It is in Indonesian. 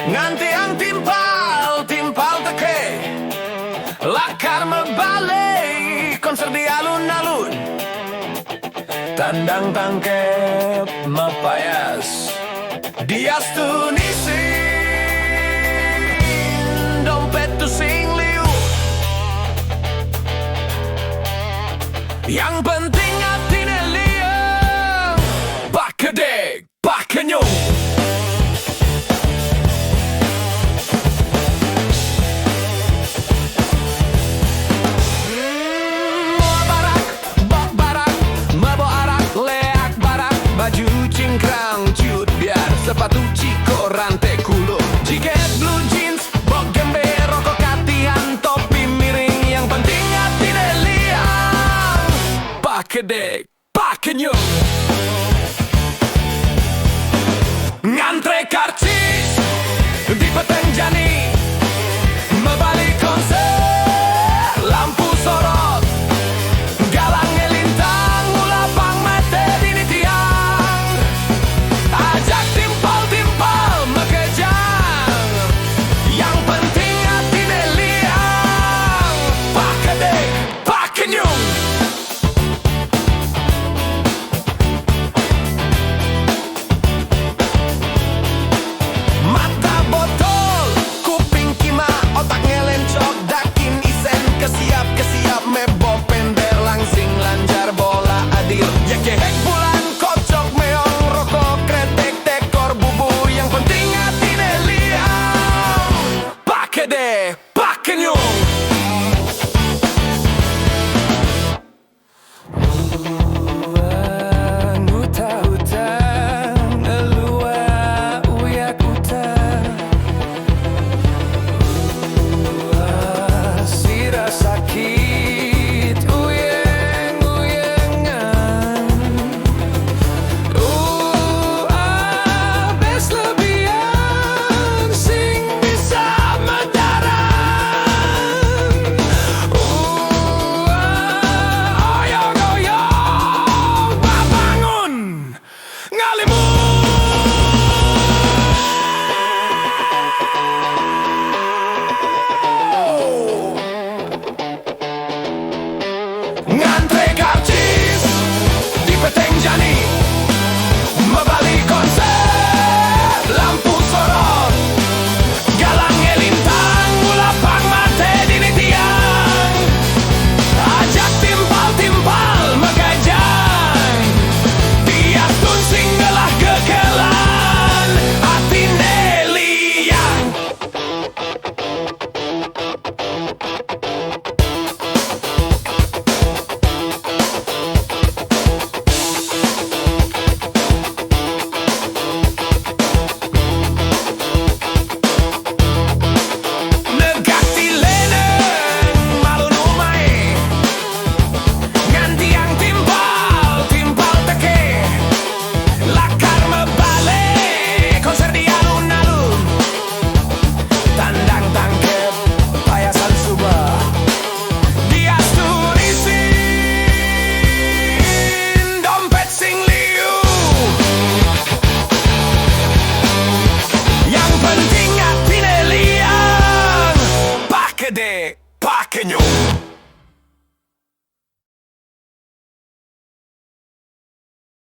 Nganti ang timpal teke, lakar mebalik, konser di alun-alun, tandang tangkep mapayas, dias tunisin, dompet tu sing liu. Yang penting hatinya liang, pakai dek, pakai nyung. Baju cingkrang cut biar sepatu ciko rantai kulo, jaket blue jeans, bok gembe, rokok katihan, topi miring. Yang penting hati liang, pakai dek, pakai nyung. Ngantre karcis di Petenjani, membalik konser, lampu sorot, galang elintang, ulapang mete dini tiang. Ajak timpal-timpal mekejang, yang penting hati liang, pakai dek, pakai nyung. Mata botol, kuping kima, otak ngelencok, dakin isen, kesiap mebo pender, langsing lanjar bola adil. Ya kehek bulan kocok meong, rokok kretek tekor bubu. Yang penting hati liang, pakai deh, pakai nyung. Ngantre karcis di Petenjani, membalik konser, lampu sorot, galang elintang, ulapang mate dini tiang. Ajak timpal-timpal megajang, dias tun singgelah kekelan, hati liang. Pakai dek, pakai nyung.